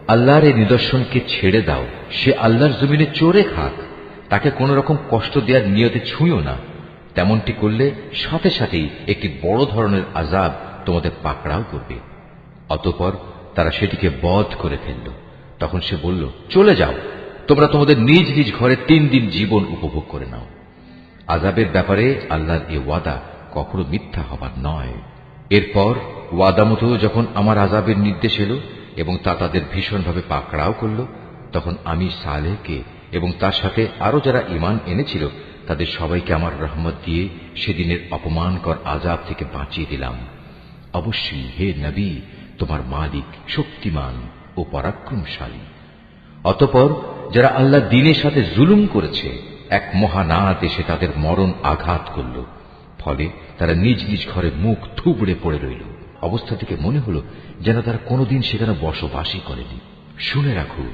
Speaker 1: আল্লাহর এই নিদর্শনকে ছেড়ে দাও। সে আল্লাহর জমিনে চড়ে খাক, তাকে কোন রকম কষ্ট দেওয়ার নিয়তে ছুঁয়ো না। তেমনটি করলে সাথে সাথেই একটি বড় ধরনের আযাব তোমাদের পাকড়াও করবে। অতঃপর তারা সেটিকে বধ করে ফেলল। তখন সে বলল, চলে যাও, তোমরা তোমাদের নিজ নিজ ঘরে 3 দিন জীবন উপভোগ করে নাও। আযাবের ব্যাপারে আল্লাহর এ ওয়াদা কখনো মিথ্যা হবার নয়। এরপর ওয়াদা মতো যখন আমার আযাবের নির্দেশ এলো এবং তা তাদের ভীষণভাবে পাকড়াও করল, তখন আমি সালেহকে এবং তার সাথে আরো যারা ঈমান এনেছিল তাদের সবাইকে আমার রহমত দিয়ে সেদিনের অপমানকর আযাব থেকে বাঁচিয়ে দিলাম। অবশ্যই হে নবী, তোমার মালিক শক্তিমান ও পরাক্রমশালী। অতঃপর যারা আল্লাহ দ্বীনের সাথে জুলুম করেছে, এক মহানাদ এসে তাদের মরণ আঘাত করল। ফলে তারা নিজ নিজ ঘরে মুখ থুবড়ে পড়ে রইল। অবস্থা থেকে মনে হল যেন তারা কোনোদিন সেখানে বসবাসই করেনি। শুনে রাখো,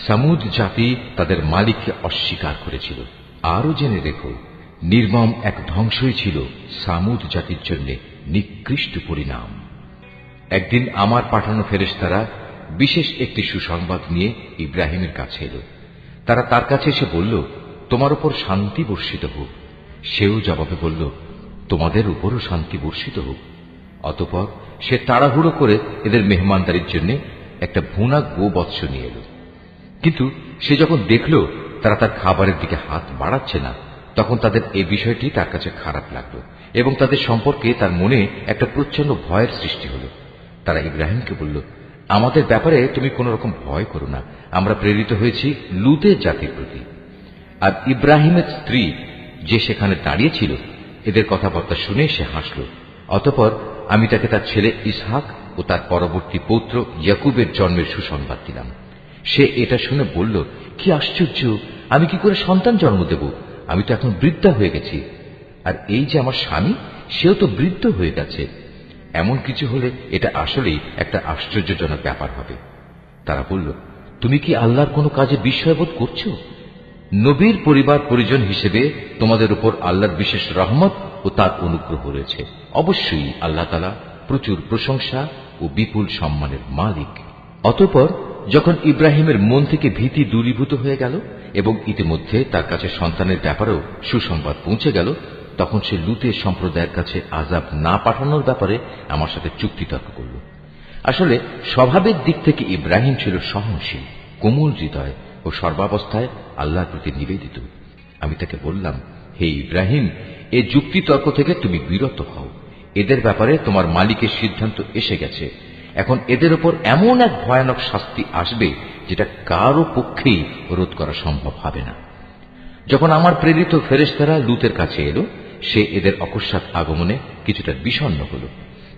Speaker 1: সামুদ জাতি তাদের মালিককে অস্বীকার করেছিল। আরো জেনে রেখো, নির্মম এক ধ্বংসই ছিল সামুদ জাতির জন্য নিকৃষ্ট পরিণাম। একদিন আমার পাঠানো ফেরেশতারা বিশেষ একটি সুসংবাদ নিয়ে ইব্রাহিমের কাছে এলো। তারা তার কাছে এসে বলল, তোমার উপর শান্তি বর্ষিত হোক। সেও জবাবে বলল, তোমাদের উপরও শান্তি বর্ষিত হোক। অতঃপর সে তাড়াহুড়ো করে এদের মেহমানদারির জন্য একটা ভুনা গোবৎস নিয়ে এলো। কিন্তু সে যখন দেখল তারা তার খাবারের দিকে হাত বাড়াচ্ছে না, তখন তাদের এই বিষয়টি তার কাছে খারাপ লাগলো এবং তাদের সম্পর্কে তার মনে একটা প্রচন্ড ভয়ের সৃষ্টি হল। তারা ইব্রাহিমকে বলল, আমাদের ব্যাপারে তুমি কোন রকম ভয় করো না, আমরা প্রেরিত হয়েছি লুতের জাতির প্রতি। আর ইব্রাহিমের স্ত্রী যে সেখানে দাঁড়িয়েছিল, এদের কথাবার্তা শুনে সে হাসল। অতঃপর আমি তাকে তার ছেলে ইসহাক ও তার পরবর্তী পৌত্র ইয়াকুবের জন্মের সুসংবাদ দিলাম। সে এটা শুনে বলল, কি আশ্চর্য, আমি কি করে সন্তান জন্ম দেব? আমি তো এখন বৃদ্ধা হয়ে গেছি, আর এই যে আমার স্বামী, সেও তো বৃদ্ধ হয়ে গেছে। এমন কিছু হলে এটা আসলেই একটা আশ্চর্যজনক ব্যাপার হবে। তারা বলল, তুমি কি আল্লাহর কোনো কাজে বিস্ময়বোধ করছো? নবীর পরিবার পরিজন হিসেবে তোমাদের উপর আল্লাহর বিশেষ রহমত ও তার অনুগ্রহ রয়েছে। অবশ্যই আল্লাহ তাআলা প্রচুর প্রশংসা ও বিপুল সম্মানের মালিক। অতঃপর যখন ইব্রাহিমের মন থেকে ভীতি দূরীভূত হয়ে গেল এবং ইতিমধ্যে তার কাছে সন্তানের ব্যাপারেও সুসংবাদ পৌঁছে গেল, তখন সে লুতের সম্প্রদায়ের কাছে আযাব না পাঠানোর ব্যাপারে আমার সাথে চুক্তিতর্ক করল। আসলে স্বভাবের দিক থেকে ইব্রাহিম ছিল সহনশীল, কোমল হৃদয় ও সর্বাবস্থায় আল্লাহর প্রতি নিবেদিত। আমি তাকে বললাম, হে ইব্রাহিম, এই যুক্তিতর্ক থেকে তুমি বিরত হও। এদের ব্যাপারে তোমার মালিকের সিদ্ধান্ত এসে গেছে। এখন এদের উপর এমন এক ভয়ানক শাস্তি আসবে যেটা কারো পক্ষেই রোধ করা সম্ভব হবে না। যখন আমার প্রেরিত ফেরেশতারা লুতের কাছে এলো, সে এদের অকস্মাৎ আগমনে কিছুটা বিষণ্ণ হল।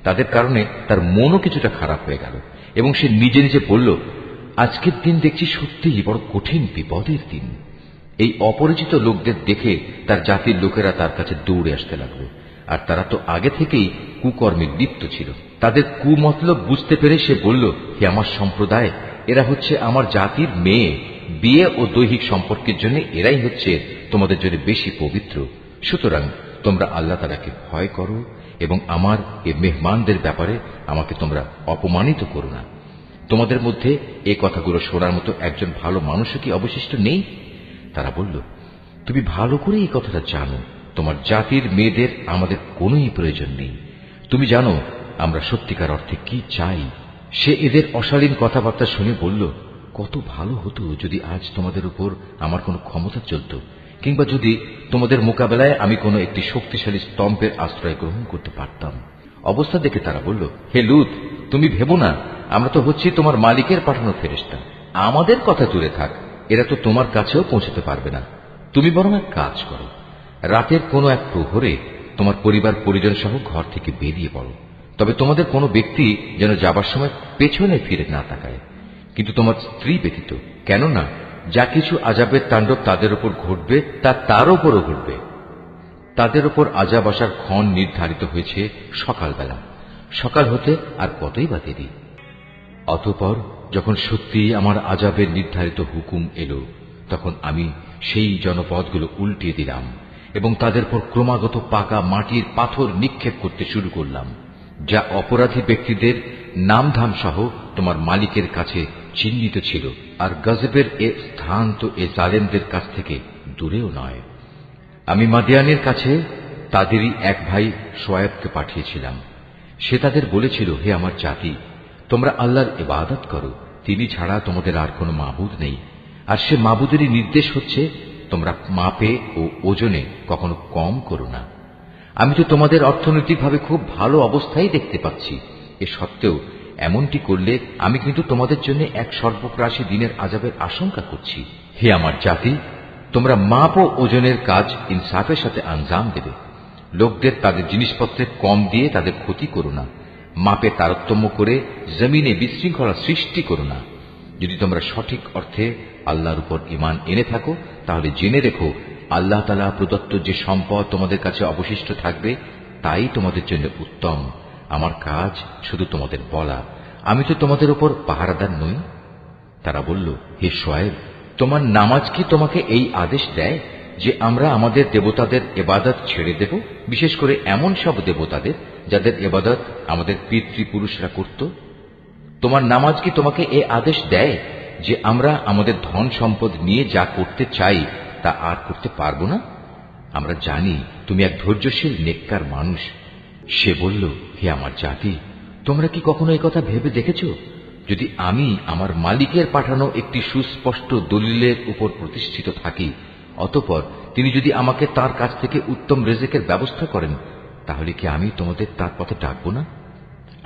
Speaker 1: তাদের কারণে তার মনও কিছুটা খারাপ হয়ে গেল এবং সে নিজে নিজে বলল, আজকের দিন দেখছি সত্যিই বড় কঠিন বিপদের দিন। এই অপরিচিত লোকদের দেখে তার জাতির লোকেরা তার কাছে দৌড়ে আসতে লাগলো, আর তারা তো আগে থেকেই কুকর্মে লিপ্ত ছিল। তাদের কুমতলব বুঝতে পেরে সে বলল, হে আমার সম্প্রদায়, এরা হচ্ছে আমার জাতির মেয়ে। বিয়ে ও দৈহিক সম্পর্কের জন্য এরাই হচ্ছে তোমাদের জন্য বেশি পবিত্র। সুতরাং তোমরা আল্লাহ তাআলাকে ভয় করো এবং আমার এই মেহমানদের ব্যাপারে আমাকে তোমরা অপমানিত করো না। তোমাদের মধ্যে এই কথাগুলো শোনার মতো একজন ভালো মানুষও কি অবশিষ্ট নেই? তারা বলল, তুমি ভালো করে এই কথাটা জানো, তোমার জাতির মেয়েদের আমাদের কোনোই প্রয়োজন নেই। তুমি জানো আমরা সত্যিকার অর্থে কি চাই। সে এদের অশালীন কথাবার্তা শুনে বলল, কত ভালো হতো যদি আজ তোমাদের উপর আমার কোনো ক্ষমতা চলত, কিংবা যদি তোমাদের মোকাবেলায় আমি কোনো একটি শক্তিশালী স্তম্ভের আশ্রয় গ্রহণ করতে পারতাম। অবস্থা দেখে তারা বলল, হে লূত, তুমি ভেবো না, আমরা তো হচ্ছি তোমার মালিকের পাঠানো ফেরেশতা। আমাদের কথা দূরে থাক, এরা তো তোমার কাছেও পৌঁছতে পারবে না। তুমি বরং এক কাজ করো, রাতের কোনো এক প্রহরে তোমার পরিবার পরিজন সহ ঘর থেকে বেরিয়ে পড়ো। তবে তোমাদের কোনো ব্যক্তি যেন যাবার সময় পেছনে ফিরে না তাকায়, কিন্তু তোমার স্ত্রী ব্যতীত। কেননা যা কিছু আযাবের তাণ্ডব তাদের উপর ঘটবে তা তার উপরও ঘটবে। তাদের উপর আযাব আসার ক্ষণ নির্ধারিত হয়েছে সকালবেলা। সকাল হতে আর কতই বা দেরি। অতঃপর যখন সত্যি আমার আযাবের নির্ধারিত হুকুম এলো, তখন আমি সেই জনপদগুলো উল্টিয়ে দিলাম এবং তাদের উপর ক্রমাগত পাকা মাটির পাথর নিক্ষেপ করতে শুরু করলাম, যা অপরাধী ব্যক্তিদের নামধাম সহ তোমার মালিকের কাছে চিহ্নিত ছিল। আর গজবের এ স্থান তো এ জালেমদের কাছ থেকে দূরেও নয়। আমি মাদিয়ানের কাছে তাদেরই এক ভাই শোয়েবকে পাঠিয়েছিলাম। সে তাদের বলেছিল, হে আমার জাতি, তোমরা আল্লাহর ইবাদত করো, তিনি ছাড়া তোমাদের আর কোনো মাবুদ নেই। আর সে মাবুদেরই নির্দেশ হচ্ছে তোমরা মাপে ও ওজনে কখনো কম করো না। আমি তো তোমাদের অর্থনৈতিকভাবে খুব ভালো অবস্থায় দেখতে পাচ্ছি। এ সত্ত্বেও এমনটি করলে আমি কিন্তু তোমাদের জন্য এক সর্বগ্রাসী দিনের আযাবের আশঙ্কা করছি। হে আমার জাতি, তোমরা মাপ ও ওজনের কাজ ইনসাফের সাথে আঞ্জাম দেবে। লোকদের তাদের জিনিসপত্রে কম দিয়ে তাদের ক্ষতি করো না। মাপে তারতম্য করে জমিনে বিশৃঙ্খলা সৃষ্টি করো না। যদি তোমরা সঠিক অর্থে আল্লাহর উপর ঈমান এনে থাকো, তাহলে জেনে রেখো আল্লাহ তাআলা প্রদত্ত যে সম্পদ তোমাদের কাছে অবশিষ্ট থাকবে তাই তোমাদের জন্য উত্তম। আমার কাজ শুধু তোমাদের বলা, আমি তো তোমাদের উপর পাহারাদার নই। তারা বলল, হে শুআয়ব, তোমার নামাজ কি তোমাকে এই আদেশ দেয় যে আমরা আমাদের দেবতাদের ইবাদত ছেড়ে দেব, বিশেষ করে এমন সব দেবতাদের যাদের ইবাদত আমাদের পিতৃপুরুষরা করত? তোমার নামাজ কি তোমাকে এই আদেশ দেয় যে আমরা আমাদের ধন সম্পদ নিয়ে যা করতে চাই তা আর করতে পারবো না? আমরা জানি তুমি এক ধৈর্যশীল নেককার মানুষ। সে বলল, হে আমার জাতি, তোমরা কি কখনো এই কথা ভেবে দেখেছ, যদি আমি আমার মালিকের পাঠানো একটি সুস্পষ্ট দলিলের উপর প্রতিষ্ঠিত থাকি, অতঃপর তিনি যদি আমাকে তার কাছ থেকে উত্তম রিজিকের ব্যবস্থা করেন, তাহলে কি আমি তোমাদের তার পথে ডাকবো না?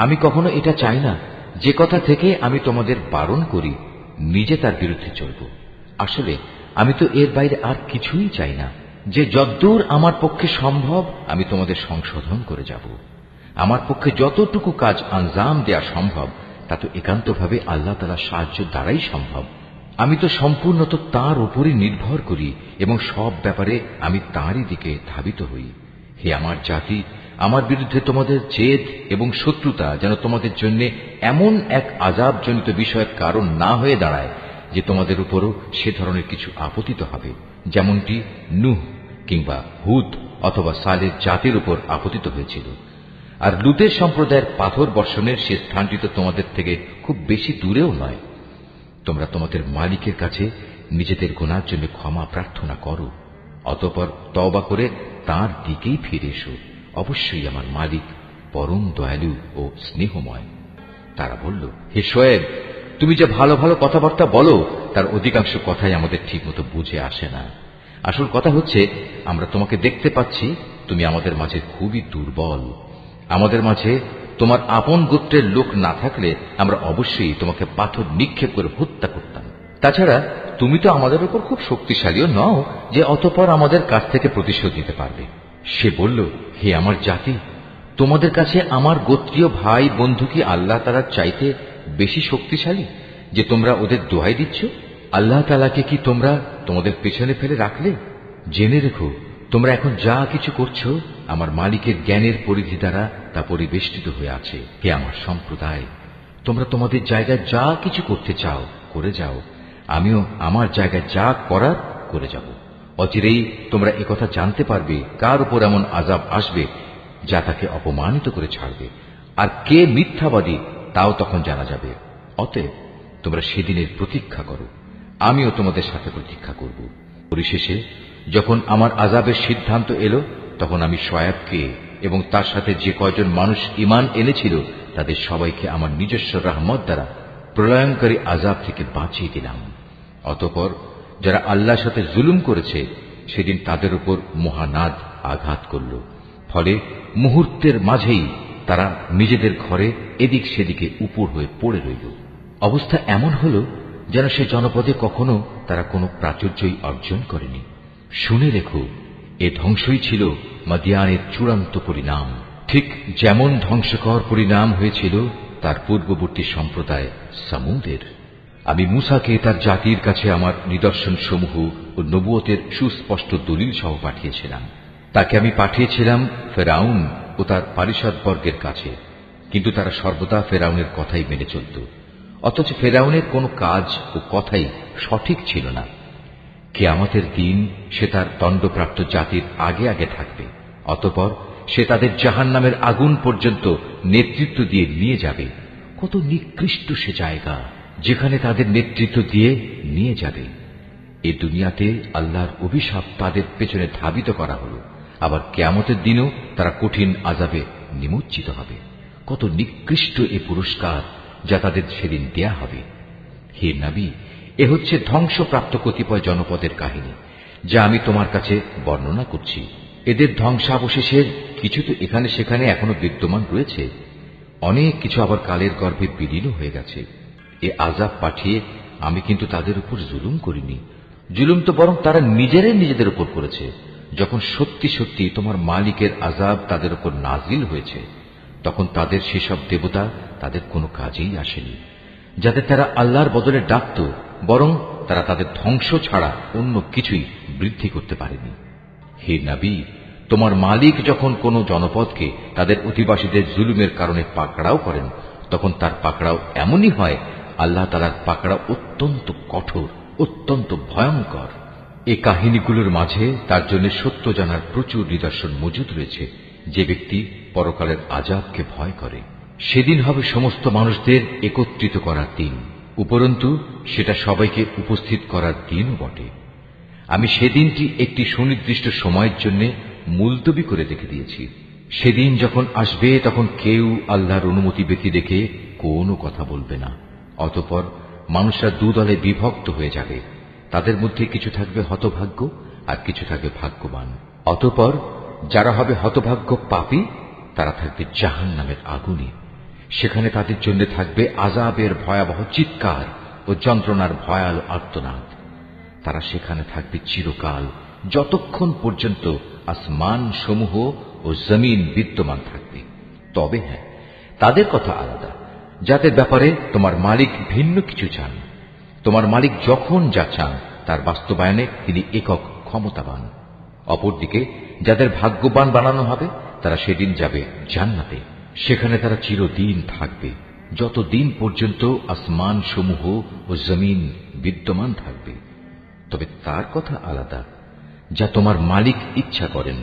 Speaker 1: আমি কখনো এটা চাই না যে কথা থেকে আমি তোমাদের বারণ করি নিজে তার বিরুদ্ধে চলব। আসলে আমি তো এর বাইরে আর কিছুই চাই না, যে যদ্দূর আমার পক্ষে সম্ভব আমি তোমাদের সংশোধন করে যাব। আমার পক্ষে যতটুকু কাজ আঞ্জাম দেয়া সম্ভব তা তো একান্তভাবে আল্লাহ তাআলার সাহায্য দ্বারাই সম্ভব। আমি তো সম্পূর্ণত তার উপরই নির্ভর করি এবং সব ব্যাপারে আমি তাঁরই দিকে ধাবিত হই। হে আমার জাতি, আমার বিরুদ্ধে তোমাদের জেদ এবং শত্রুতা যেন তোমাদের জন্য এমন এক আযাবজনিত বিষয়ের কারণ না হয়ে দাঁড়ায় যে তোমাদের উপরও সে ধরনের কিছু আপতিত হবে, যেমনটি নূহ কিংবা হুদ অথবা সালেহ জাতির উপর আপতিত হয়েছিল। আর লুতের সম্প্রদায়ের পাথর বর্ষণের সে স্থানটি তো তোমাদের থেকে খুব বেশি দূরেও নয়। তোমরা তোমাদের মালিকের কাছে নিজেদের গুনার জন্য ক্ষমা প্রার্থনা করো, অতঃপর তওবা করে তাঁর দিকেই ফিরে এসো। অবশ্যই আমার মালিক পরম দয়ালু ও স্নেহময়। তারা বলল, হে শুআয়ব, তুমি যে ভালো ভালো কথাবার্তা বলো তার অধিকাংশ কথাই আমাদের ঠিকমতো বুঝে আসে না। আসল কথা হচ্ছে, আমরা তোমাকে দেখতে পাচ্ছি তুমি আমাদের মাঝে খুবই দুর্বল। আমাদের মাঝে তোমার আপন গোত্রের লোক না থাকলে আমরা অবশ্যই তোমাকে পাথর নিক্ষেপ করে হত্যা করতাম। তাছাড়া তুমি তো আমাদের উপর খুব শক্তিশালীও নও যে অতঃপর আমাদের কাছ থেকে প্রতিশোধ নিতে পারবে। সে বলল, হে আমার জাতি, তোমাদের কাছে আমার গোত্রীয় ভাই বন্ধু কি আল্লাহ তাআলার চাইতে বেশি শক্তিশালী যে তোমরা ওদের দোহাই দিচ্ছ? আল্লাহ তাআলাকে কি তোমরা তোমাদের পেছনে ফেলে রাখলে? জেনে রেখো, তোমরা এখন যা কিছু করছো আমার মালিকের জ্ঞানের পরিধি দ্বারা তা পরিবেষ্টিত হয়ে আছে। হে আমার সম্প্রদায়, তোমরা তোমাদের জায়গায় যা কিছু করতে চাও করে যাও, আমিও আমার জায়গায় যা করার করে যাব। অচিরেই তোমরা একথা জানতে পারবে কার উপর এমন আযাব আসবে যা তাকে অপমানিত করে ছাড়বে, আর কে মিথ্যাবাদী তাও তখন জানা যাবে। অতএব তোমরা সেদিনের প্রতীক্ষা করো, আমিও তোমাদের সাথে প্রতীক্ষা করব। পরিশেষে যখন আমার আযাবের সিদ্ধান্ত এলো, তখন আমি শুআয়বকে এবং তার সাথে যে কয়জন মানুষ ঈমান এনেছিল তাদের সবাইকে আমার নিজস্ব রহমত দ্বারা প্রলয়ঙ্কারী আযাব থেকে বাঁচিয়ে দিলাম। অতঃপর যারা আল্লাহর সাথে জুলুম করেছে সেদিন তাদের উপর মহানাদ আঘাত করল, ফলে মুহূর্তের মাঝেই তারা নিজেদের ঘরে এদিক সেদিকে উপুড় হয়ে পড়ে রইল। অবস্থা এমন হল যেন সে জনপদে কখনো তারা কোনো প্রাচুর্যই অর্জন করেনি। শুনে রেখো, এ ধ্বংসই ছিল মাদিয়ানের চূড়ান্ত পরিণাম, ঠিক যেমন ধ্বংসকর পরিণাম হয়েছিল তার পূর্ববর্তী সম্প্রদায় সামুদের। আমি মূসাকে তার জাতির কাছে আমার নিদর্শন সমূহ ও নবুয়তের সুস্পষ্ট দলিল সহ পাঠিয়েছিলাম। তাকে আমি পাঠিয়েছিলাম ফেরাউন ও তার পারিষদবর্গের কাছে, কিন্তু তারা সর্বদা ফেরাউনের কথাই মেনে চলত। অথচ ফেরাউনের কোনো কাজ ও কথাই সঠিক ছিল না। কিয়ামতের দিন সে তার দণ্ডপ্রাপ্ত জাতির আগে আগে থাকবে, অতঃপর সে তাদের জাহান্নামের আগুন পর্যন্ত নেতৃত্ব দিয়ে নিয়ে যাবে। কত নিকৃষ্ট সে জায়গা যেখানে তাদের নেতৃত্ব দিয়ে নিয়ে যাবে। এ দুনিয়াতে আল্লাহর অভিশাপ তাদের পেছনে ধাবিত করা হলো, আবার কিয়ামতের দিনও তারা কঠিন আযাবে নিমজ্জিত হবে। কত নিকৃষ্ট এ পুরস্কার যা তাদের সেদিন দেয়া হবে। হে নবী, এ হচ্ছে ধ্বংসপ্রাপ্ত কতিপয় জনপদের কাহিনী, যা আমি তোমার কাছে বর্ণনা করছি। এদের ধ্বংসাবশেষের কিছু তো এখানে সেখানে এখনো বিদ্যমান রয়েছে, অনেক কিছু আবার কালের গর্ভে বিলীন হয়ে গেছে। এ আযাব পাঠিয়ে আমি কিন্তু তাদের উপর জুলুম করিনি, জুলুম তো বরং তারা নিজেরাই নিজেদের উপর করেছে। যখন সত্যি সত্যি তোমার মালিকের আযাব তাদের উপর নাজিল হয়েছে, তখন তাদের সেসব দেবতা তাদের কোনো কাজেই আসেনি, যাদের তারা আল্লাহর বদলে ডাকত, বরং তারা তাদের ধ্বংস ছাড়া অন্য কিছুই বৃদ্ধি করতে পারেনি। হে নবী, তোমার মালিক যখন কোনো জনপদকে তাদের অধিবাসীদের জুলুমের কারণে পাকড়াও করেন, তখন তার পাকড়াও এমনই হয়, আল্লাহ তাআলার পাকড়াও অত্যন্ত কঠোর, অত্যন্ত ভয়ঙ্কর। এই কাহিনীগুলোর মাঝে তার জন্য সত্য জানার প্রচুর নিদর্শন মজুদ রয়েছে। যে ব্যক্তি পরকালের আযাবকে ভয় করে, সেদিন হবে সমস্ত মানুষদের একত্রিত করার দিন, উপরন্তু সেটা সবাইকে উপস্থিত করার দিনও বটে। আমি সেদিনটি একটি সুনির্দিষ্ট সময়ের জন্য মুলতবি করে রেখে দিয়েছি। সেদিন যখন আসবে, তখন কেউ আল্লাহর অনুমতি ব্যতি রেখে কোনো কথা বলবে না। অতঃপর মানুষরা দুদলে বিভক্ত হয়ে যাবে, তাদের মধ্যে কিছু থাকবে হতভাগ্য আর কিছু থাকবে ভাগ্যবান। অতঃপর যারা হবে হতভাগ্য পাপী, তারা থাকবে জাহান্নামের আগুনে। সেখানে তাদের জন্য থাকবে আযাবের ভয়াবহ চিৎকার ও যন্ত্রণার ভয়াল আর্তনাদ। তারা সেখানে থাকবে চিরকাল, যতক্ষণ পর্যন্ত আসমান সমূহ ও জমিন বিদ্যমান থাকবে। তবে হ্যাঁ, তাদের কথা আলাদা, যাদের ব্যাপারে তোমার মালিক ভিন্ন কিছু চান। তোমার মালিক যখন যা চান তার বাস্তবায়নে তিনি একক ক্ষমতাবান। অপরদিকে যাদের ভাগ্যবান বানানো হবে, তারা সেদিন যাবে জান্নাতে। সেখানে তারা চিরদিন থাকবে, যতদিন পর্যন্ত আসমান সমূহ ও জমিন বিদ্যমান থাকবে। তবে তার কথা আলাদা, যা তোমার মালিক ইচ্ছা করেন।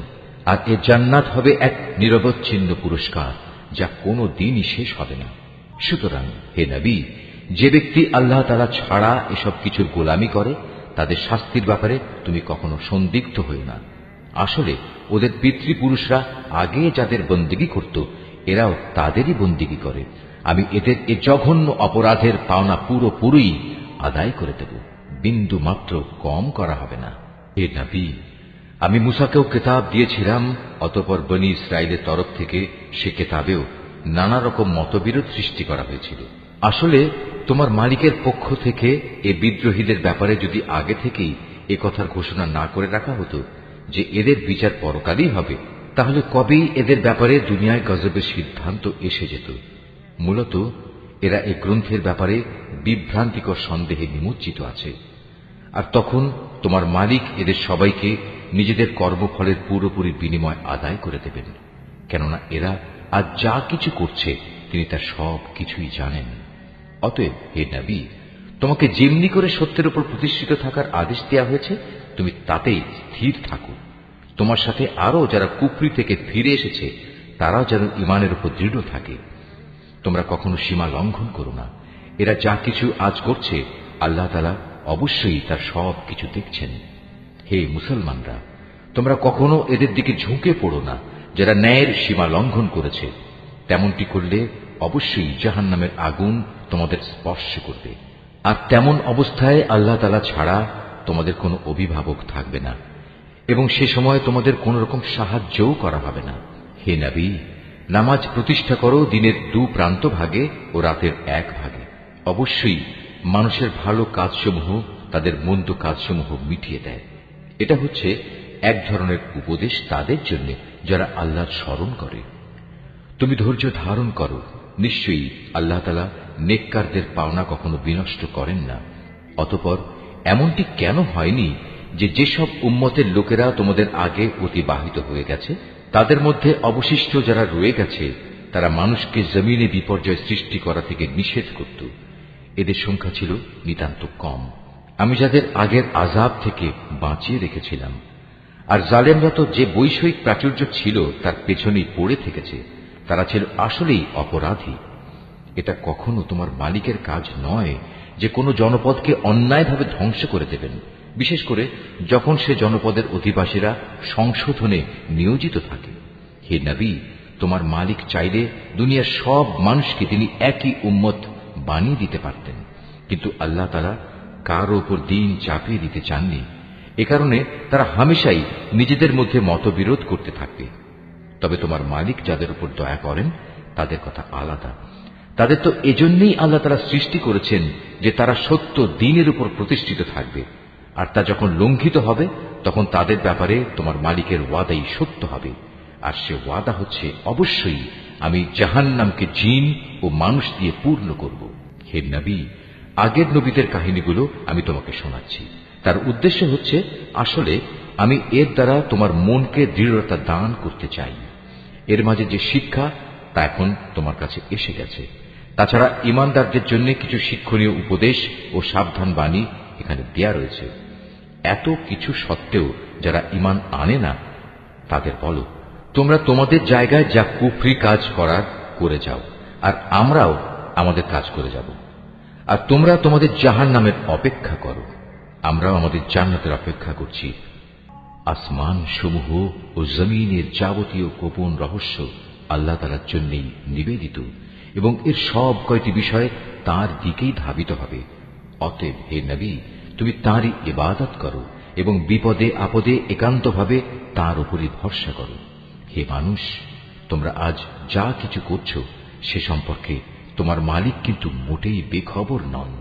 Speaker 1: আর এ জান্নাত হবে এক নিরবচ্ছিন্ন পুরস্কার, যা কোনো দিনই শেষ হবে না। সুতরাং হে নবী, যে ব্যক্তি আল্লাহ তাআলা ছাড়া এসব কিছুর গোলামি করে, তাদের শাস্তির ব্যাপারে তুমি কখনো সন্দিগ্ধ হও না। আসলে ওদের পিতৃপুরুষরা আগে যাদের বন্দেগী করত, এরাও তাদেরই বন্দেগী করে। আমি এদের এ জঘন্য অপরাধের পাওনা পুরোপুরি আদায় করে দেব, বিন্দু মাত্র কম করা হবে না। হে নবী, আমি মুসাকেও কিতাব দিয়েছিলাম, অতঃপর বনী ইসরাইলের তরফ থেকে সে কিতাবেও নানা রকম মতবিরোধ সৃষ্টি করা হয়েছিল। আসলে তোমার মালিকের পক্ষ থেকে এ বিদ্রোহীদের ব্যাপারে যদি আগে থেকেই এ কথার ঘোষণা না করে রাখা হতো যে এদের বিচার পরকালই হবে, তাহলে কবেই এদের ব্যাপারে দুনিয়ায় গজবের সিদ্ধান্ত এসে যেত। মূলত এরা এ গ্রন্থের ব্যাপারে বিভ্রান্তিকর সন্দেহে নিমজ্জিত আছে। আর তখন তোমার মালিক এদের সবাইকে নিজেদের কর্মফলের পুরোপুরি বিনিময় আদায় করে দেবেন, কেননা এরা আজ যা কিছু করছে তিনি তার সব কিছুই জানেন। অতএব হে নবী, তোমাকে যেমনি করে সত্যের উপর প্রতিষ্ঠিত থাকার আদেশ দেওয়া হয়েছে, তুমি তাতেই স্থির থাকো। তোমার সাথে আরো যারা কুফরি থেকে ফিরে এসেছে, তারাও যেন ঈমানের উপর দৃঢ় থাকে। তোমরা কখনো সীমা লঙ্ঘন করো না। এরা যা কিছু আজ করছে, আল্লাহ তাআলা অবশ্যই তার সব কিছু দেখছেন। হে মুসলমানরা, তোমরা কখনো এদের দিকে ঝুঁকে পড়ো না যারা ন্যায়ের সীমা লঙ্ঘন করেছে। তেমনটি করলে অবশ্যই জাহান্নামের আগুন তোমাদের স্পর্শ করবে। আর তেমন অবস্থায় আল্লাহ তাআলা ছাড়া তোমাদের কোনো অভিভাবক থাকবে না, এবং সে সময় তোমাদের কোন রকম সাহায্যও করা হবে না। হে নবী, নামাজ প্রতিষ্ঠা করো দিনের 2 প্রান্ত ভাগে ও রাতের 1 ভাগে। অবশ্যই মানুষের ভালো কাজসমূহ তাদের মন্দ কাজসমূহ মিটিয়ে দেয়। এটা হচ্ছে এক ধরনের উপদেশ তাদের জন্য যারা আল্লাহর স্মরণ করে। তুমি ধৈর্য ধারণ করো, নিশ্চয়ই আল্লাহ তাআলা নেককারদের পাওনা কখনো বিনষ্ট করেন না। অতঃপর এমনটি কেন হয়নি যে যেসব উম্মতের লোকেরা তোমাদের আগে অতিবাহিত হয়ে গেছে, তাদের মধ্যে অবশিষ্ট যারা রয়ে গেছে, তারা মানুষকে জমিনে বিপর্যয় সৃষ্টি করা থেকে নিষেধ করত। এদের সংখ্যা ছিল নিতান্ত কম। আমি যাদের আগের আযাব থেকে বাঁচিয়ে রেখেছিলাম। আর জালেমরা তো যে বৈষয়িক প্রাচুর্য ছিল তার পেছনেই পড়ে থেকেছে, তারা ছিল আসলেই অপরাধী। এটা কখনো তোমার মালিকের কাজ নয় যে কোনো জনপদকে অন্যায়ভাবে ধ্বংস করে দেবেন, বিশেষ করে যখন সে জনপদের অধিবাসীরা সংশোধনে নিয়োজিত থাকে। হে নবী, তোমার মালিক চাইলে দুনিয়ার সব মানুষকে তিনি একই উম্মত বানিয়ে দিতে পারতেন, কিন্তু আল্লাহ তাআলা কারো উপর দিন চাপিয়ে দিতে চাননি। এ কারণে তারা হামেশাই নিজেদের মধ্যে মতবিরোধ করতে থাকবে। তবে তোমার মালিক যাদের উপর দয়া করেন তাদের কথা আলাদা। তাদের তো এজন্যই আল্লাহ তাআলা সৃষ্টি করেছেন যে তারা সত্য দ্বীনের উপর প্রতিষ্ঠিত থাকবে, আর তা যখন লঙ্ঘিত হবে তখন তাদের ব্যাপারে তোমার মালিকের ওয়াদাই সত্য হবে। আর সে ওয়াদা হচ্ছে, অবশ্যই আমি জাহান্নামকে জিন ও মানুষ দিয়ে পূর্ণ করব। হে নবী, আগের নবীদের কাহিনীগুলো আমি তোমাকে শোনাচ্ছি। তার উদ্দেশ্য হচ্ছে, আসলে আমি এর দ্বারা তোমার মনকে দৃঢ়তা দান করতে চাই। এর মাঝে যে শিক্ষা তা এখন তোমার কাছে এসে গেছে। তাছাড়া ঈমানদারদের জন্য কিছু শিক্ষণীয় উপদেশ ও সাবধান বাণী এখানে দেয়া রয়েছে। এত কিছু সত্ত্বেও যারা ঈমান আনে না তাদের বলো, তোমরা তোমাদের জায়গায় যা কুফরি কাজ করার করে যাও, আর আমরাও আমাদের কাজ করে যাব। আর তোমরা তোমাদের জাহান্নামের অপেক্ষা করো, আমরাও আমাদের জান্নাতের অপেক্ষা করছি। আসমান সমূহ ও জমিনের যাবতীয় গোপন রহস্য আল্লাহ তাআলার জন্যই নিবেদিত, এবং এর সব কয়টি বিষয় তাঁর দিকেই ধাবিত হবে। অতএব হে নবী, তুমি তাঁরই ইবাদত করো এবং বিপদে আপদে একান্তভাবে তাঁর উপরই ভরসা করো। হে মানুষ, তোমরা আজ যা কিছু করছো সে সম্পর্কে তোমার মালিক কিন্তু মোটেই বেখবর নন।